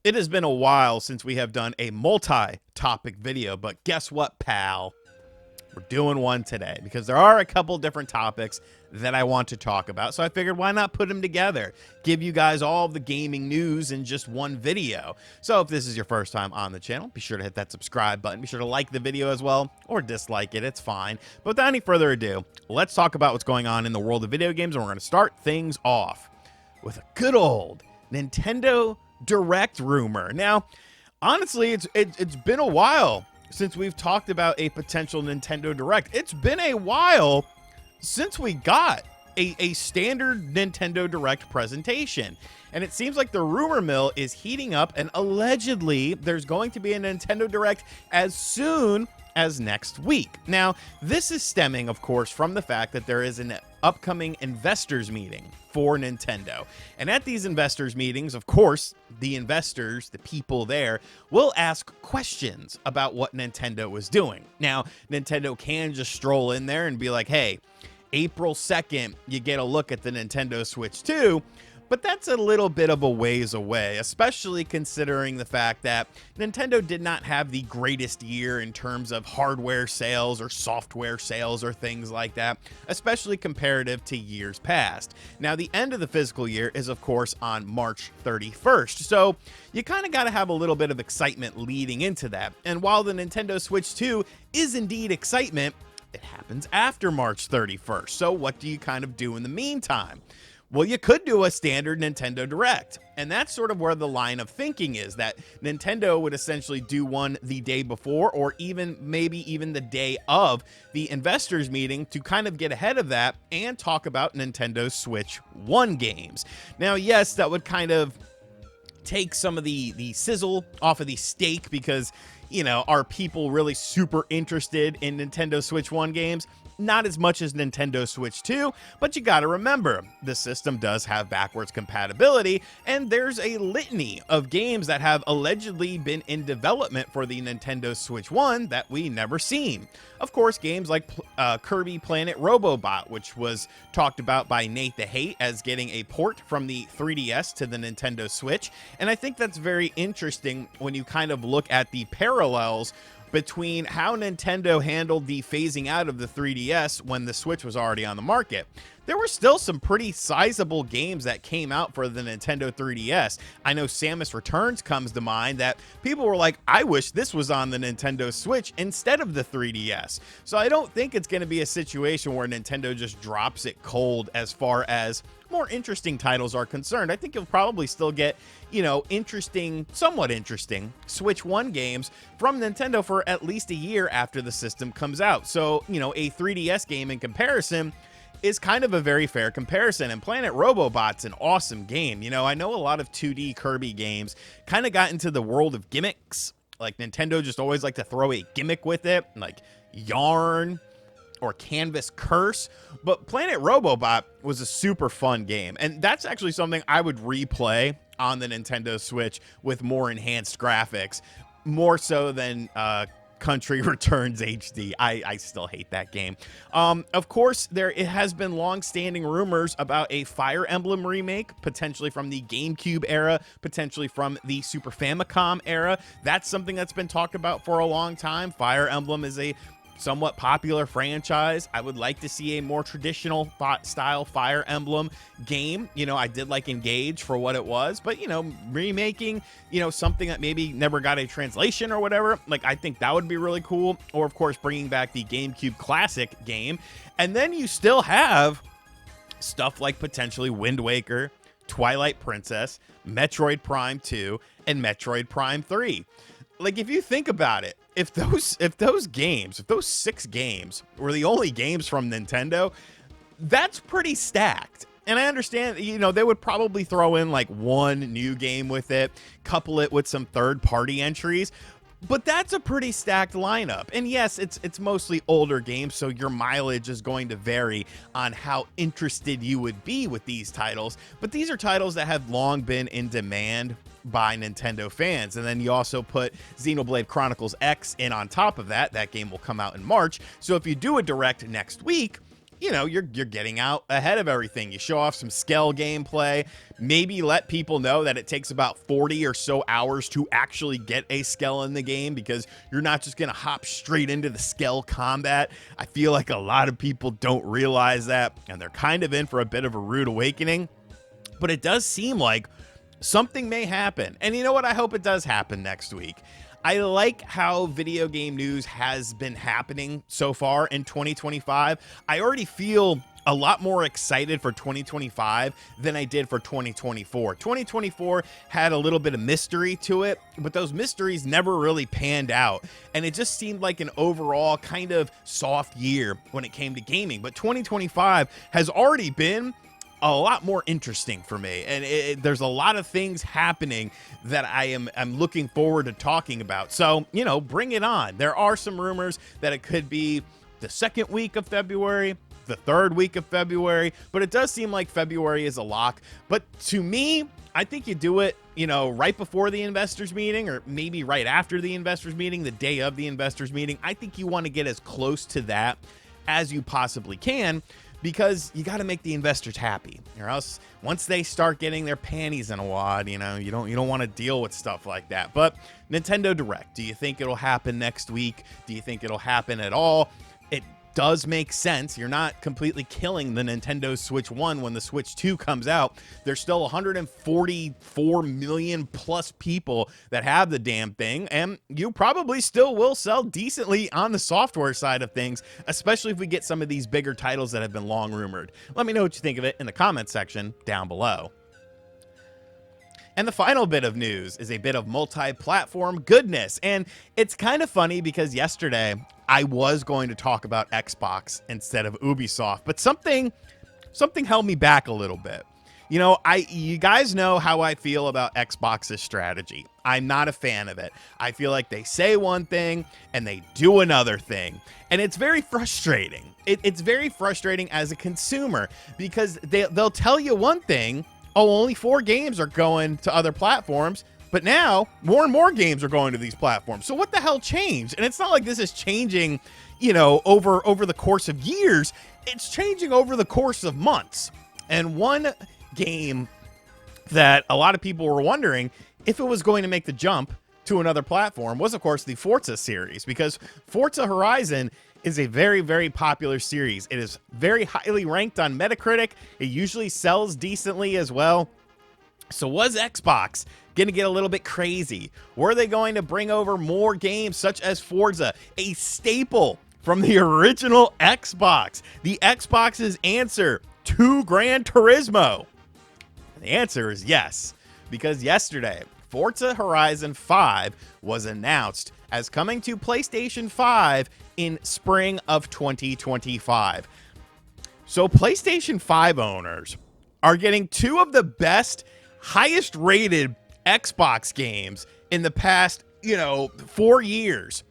It has been a while since we have done a multi-topic video, but guess what, pal? We're doing one today because there are a couple different topics that I want to talk about. So I figured, why not put them together? Give you guys all the gaming news in just one video. So if this is your first time on the channel, be sure to hit that subscribe button. Be sure to like the video as well, or dislike it. It's fine. But without any further ado, let's talk about what's going on in the world of video games. And we're going to start things off with a good old Nintendo Direct rumor. Now, honestly, it's been a while since we've talked about a potential Nintendo Direct. It's been a while since we got a standard Nintendo Direct presentation. And it seems like the rumor mill is heating up, and allegedly there's going to be a Nintendo Direct as soon as next week. Now, this is stemming, of course, from the fact that there is an upcoming investors meeting for Nintendo. And at these investors meetings, of course, the investors, the people there, will ask questions about what Nintendo is doing. Now, Nintendo can just stroll in there and be like, hey, April 2nd, you get a look at the Nintendo Switch 2. But that's a little bit of a ways away, especially considering the fact that Nintendo did not have the greatest year in terms of hardware sales or software sales or things like that, especially comparative to years past. Now, the end of the fiscal year is, of course, on March 31st, so you kind of got to have a little bit of excitement leading into that. And while the Nintendo Switch 2 is indeed excitement, it happens after March 31st. So what do you kind of do in the meantime? Well, you could do a standard Nintendo Direct, and that's sort of where the line of thinking is, that Nintendo would essentially do one the day before, or maybe even the day of the investors meeting, to kind of get ahead of that and talk about Nintendo Switch 1 games. Now, yes, that would kind of take some of the sizzle off of the steak, because, you know, are people really super interested in Nintendo Switch 1 games? Not as much as Nintendo Switch 2, but you gotta remember, the system does have backwards compatibility, and there's a litany of games that have allegedly been in development for the Nintendo Switch 1 that we never seen. Of course, games like Kirby Planet Robobot, which was talked about by Nate the Hate as getting a port from the 3DS to the Nintendo Switch, and I think that's very interesting when you kind of look at the parallels between how Nintendo handled the phasing out of the 3DS when the Switch was already on the market. There were still some pretty sizable games that came out for the Nintendo 3DS. I know Samus Returns comes to mind, that people were like, I wish this was on the Nintendo Switch instead of the 3DS. So I don't think it's going to be a situation where Nintendo just drops it cold as far as more interesting titles are concerned. I think you'll probably still get, you know, somewhat interesting Switch 1 games from Nintendo for at least a year after the system comes out. So, you know, a 3DS game in comparison is kind of a very fair comparison. And Planet Robobot's an awesome game. You know, I know a lot of 2D Kirby games kind of got into the world of gimmicks. Like, Nintendo just always like to throw a gimmick with it, like Yarn or Canvas Curse. But Planet Robobot was a super fun game, and that's actually something I would replay on the Nintendo Switch with more enhanced graphics, more so than Country Returns HD. I still hate that game. Of course, it has been long-standing rumors about a Fire Emblem remake, potentially from the GameCube era, potentially from the Super Famicom era. That's something that's been talked about for a long time. Fire Emblem is a somewhat popular franchise. I would like to see a more traditional style Fire Emblem game. You know, I did like Engage for what it was, but, you know, remaking, you know, something that maybe never got a translation or whatever, like, I think that would be really cool. Or, of course, bringing back the GameCube classic game. And then you still have stuff like potentially Wind Waker, Twilight Princess, Metroid Prime 2, and Metroid Prime 3. Like, if you think about it, if those 6 games were the only games from Nintendo, that's pretty stacked. And I understand, you know, they would probably throw in like one new game with it, couple it with some third-party entries, but that's a pretty stacked lineup. And yes, it's mostly older games, so your mileage is going to vary on how interested you would be with these titles. But these are titles that have long been in demand by Nintendo fans. And then you also put Xenoblade Chronicles X in on top of that. That game will come out in March. So if you do a direct next week, you know, you're getting out ahead of everything. You show off some Skell gameplay, maybe let people know that it takes about 40 or so hours to actually get a Skell in the game, because you're not just going to hop straight into the Skell combat. I feel like a lot of people don't realize that, and they're kind of in for a bit of a rude awakening. But it does seem like something may happen. And you know what? I hope it does happen next week. I like how video game news has been happening so far in 2025. I already feel a lot more excited for 2025 than I did for 2024. 2024 had a little bit of mystery to it, but those mysteries never really panned out. And it just seemed like an overall kind of soft year when it came to gaming. But 2025 has already been a lot more interesting for me, and there's a lot of things happening that I'm looking forward to talking about. So, you know, bring it on. There are some rumors that it could be the second week of February, the third week of February, but it does seem like February is a lock. But to me, I think you do it, you know, right before the investors meeting, or maybe right after the investors meeting, the day of the investors meeting. I think you want to get as close to that as you possibly can, because you got to make the investors happy, or else once they start getting their panties in a wad, you know, you don't want to deal with stuff like that. But Nintendo Direct, do you think it'll happen next week? Do you think it'll happen at all? It does make sense. You're not completely killing the Nintendo Switch 1 when the Switch 2 comes out. There's still 144 million plus people that have the damn thing, and you probably still will sell decently on the software side of things, especially if we get some of these bigger titles that have been long rumored. Let me know what you think of it in the comment section down below. And the final bit of news is a bit of multi-platform goodness. And it's kind of funny because yesterday I was going to talk about Xbox instead of Ubisoft, but something held me back a little bit. You know, you guys know how I feel about Xbox's strategy. I'm not a fan of it. I feel like they say one thing and they do another thing. And it's very frustrating. It's very frustrating as a consumer, because they'll tell you one thing. Oh, only 4 games are going to other platforms, but now more and more games are going to these platforms. So what the hell changed? And it's not like this is changing, you know, over the course of years. It's changing over the course of months. And one game that a lot of people were wondering if it was going to make the jump to another platform was, of course, the Forza series, because Forza Horizon is a very, very popular series. It is very highly ranked on Metacritic. It usually sells decently as well. So was Xbox going to get a little bit crazy? Were they going to bring over more games such as Forza, a staple from the original Xbox? The Xbox's answer to Gran Turismo. The answer is yes, because yesterday, Forza Horizon 5 was announced as coming to PlayStation 5 in spring of 2025. So PlayStation 5 owners are getting 2 of the best, highest rated Xbox games in the past, 4 years.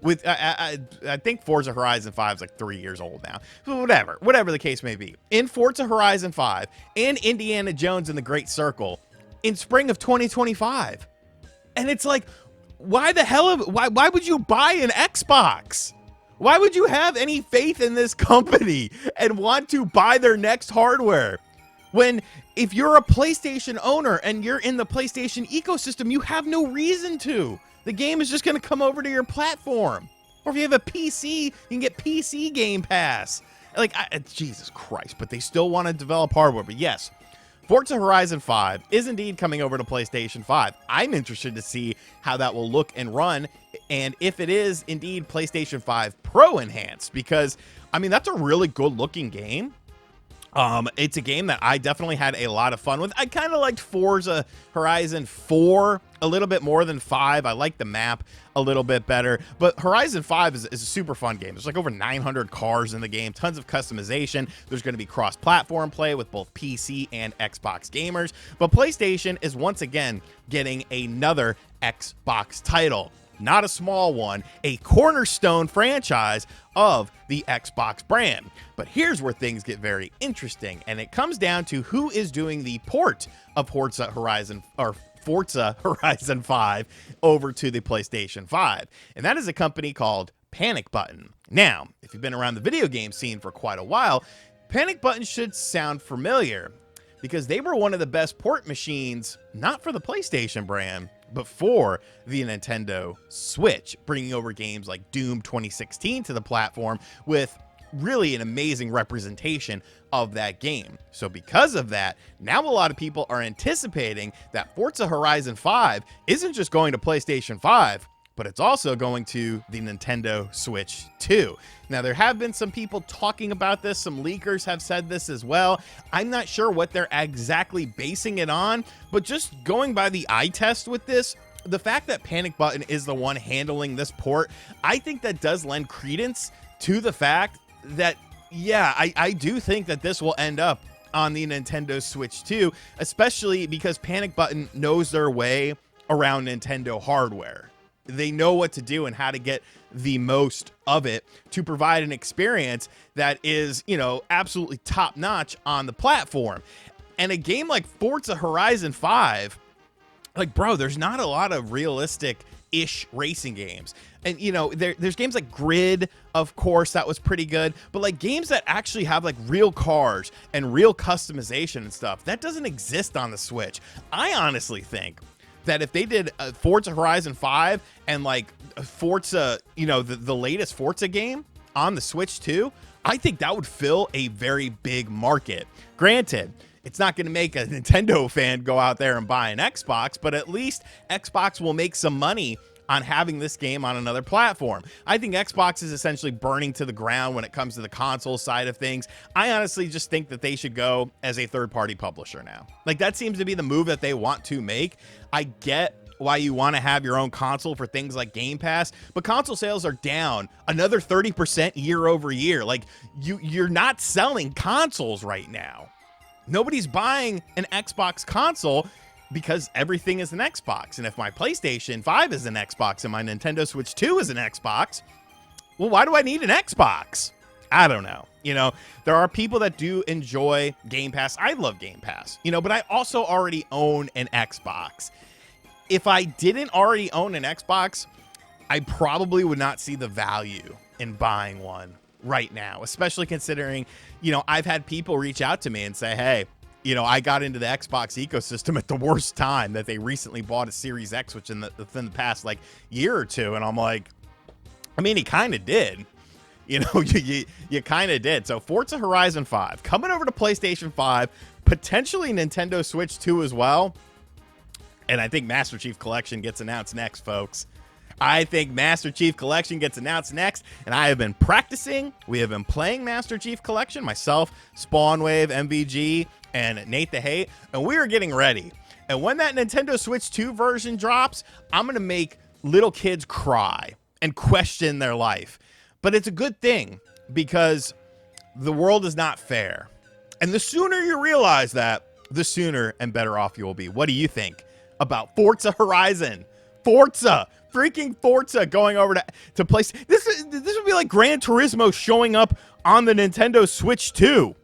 With I think Forza Horizon 5 is like 3 years old now. Whatever the case may be. In Forza Horizon 5 and Indiana Jones and the Great Circle in spring of 2025. And it's like, why would you buy an Xbox? Why would you have any faith in this company and want to buy their next hardware? When if you're a PlayStation owner and you're in the PlayStation ecosystem, you have no reason to. The game is just going to come over to your platform. Or if you have a PC, you can get PC Game Pass. Like, Jesus Christ, but they still want to develop hardware. But yes, Forza Horizon 5 is indeed coming over to PlayStation 5. I'm interested to see how that will look and run, and if it is indeed PlayStation 5 Pro enhanced, because, I mean, that's a really good-looking game. It's a game that I definitely had a lot of fun with. I kind of liked Forza Horizon 4 a little bit more than 5. I like the map a little bit better, but Horizon 5 is a super fun game. There's like over 900 cars in the game, tons of customization. There's going to be cross-platform play with both PC and Xbox gamers, but PlayStation is once again getting another Xbox title. Not a small one, a cornerstone franchise of the Xbox brand. But here's where things get very interesting, and it comes down to who is doing the port of Forza Horizon 5 over to the PlayStation 5. And that is a company called Panic Button. Now, if you've been around the video game scene for quite a while, Panic Button should sound familiar because they were one of the best port machines, not for the PlayStation brand, but for the Nintendo Switch, bringing over games like Doom 2016 to the platform with really an amazing representation of that game. So because of that, now a lot of people are anticipating that Forza Horizon 5 isn't just going to PlayStation 5, but it's also going to the Nintendo Switch 2. Now, there have been some people talking about this. Some leakers have said this as well. I'm not sure what they're exactly basing it on, but just going by the eye test with this, the fact that Panic Button is the one handling this port, I think that does lend credence to the fact that, yeah, I do think that this will end up on the Nintendo Switch 2, especially because Panic Button knows their way around Nintendo hardware. They know what to do and how to get the most of it to provide an experience that is, you know, absolutely top notch on the platform. And a game like Forza Horizon 5, like, bro, there's not a lot of realistic-ish racing games. And, you know, there's games like Grid, of course, that was pretty good. But, like, games that actually have, like, real cars and real customization and stuff, that doesn't exist on the Switch. I honestly think that if they did Forza Horizon 5 and like Forza, you know, the latest Forza game on the Switch 2, I think that would fill a very big market. Granted, it's not going to make a Nintendo fan go out there and buy an Xbox, but at least Xbox will make some money on having this game on another platform. I think Xbox is essentially burning to the ground when it comes to the console side of things. I honestly just think that they should go as a third-party publisher now. Like, that seems to be the move that they want to make. I get why you want to have your own console for things like Game Pass, but console sales are down another 30% year over year. Like, you're not selling consoles right now. Nobody's buying an Xbox console because everything is an Xbox. And if my PlayStation 5 is an Xbox and my Nintendo Switch 2 is an Xbox, well, why do I need an Xbox? I don't know. You know, there are people that do enjoy Game Pass. I love Game Pass, you know, but I also already own an Xbox. If I didn't already own an Xbox, I probably would not see the value in buying one right now, especially considering, you know, I've had people reach out to me and say, hey, you know, I got into the Xbox ecosystem at the worst time, that they recently bought a Series X, which within the past like year or two. And I'm like, I mean, he kind of did, you know, you kind of did. So Forza Horizon 5 coming over to PlayStation 5, potentially Nintendo Switch 2 as well. And I think Master Chief Collection gets announced next, folks. I think Master Chief Collection gets announced next, and I have been practicing. We have been playing Master Chief Collection, myself, Spawnwave, MVG, and Nate the Hate, and we are getting ready. And when that Nintendo Switch 2 version drops, I'm going to make little kids cry and question their life. But it's a good thing, because the world is not fair. And the sooner you realize that, the sooner and better off you will be. What do you think about Forza Horizon? Forza! Freaking Forza going over to place. This would be like Gran Turismo showing up on the Nintendo Switch 2.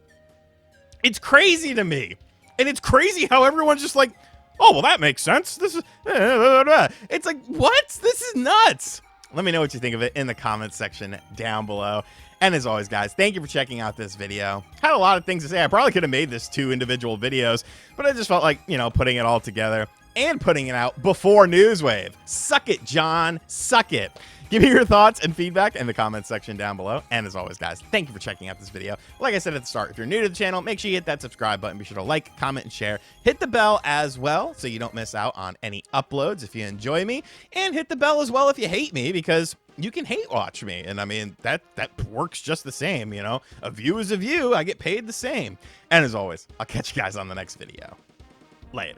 It's crazy to me. And it's crazy how everyone's just like, oh, well, that makes sense. This is, it's like, what? This is nuts. Let me know what you think of it in the comments section down below. And as always, guys, thank you for checking out this video. Had a lot of things to say. I probably could have made this 2 individual videos, but I just felt like, you know, putting it all together and putting it out before Newswave. Suck it, John. Suck it. Give me your thoughts and feedback in the comments section down below. And as always, guys, thank you for checking out this video. Like I said at the start, if you're new to the channel, make sure you hit that subscribe button. Be sure to like, comment, and share. Hit the bell as well so you don't miss out on any uploads if you enjoy me. And hit the bell as well if you hate me, because you can hate watch me. And I mean, that works just the same, you know. A view is a view. I get paid the same. And as always, I'll catch you guys on the next video. Later.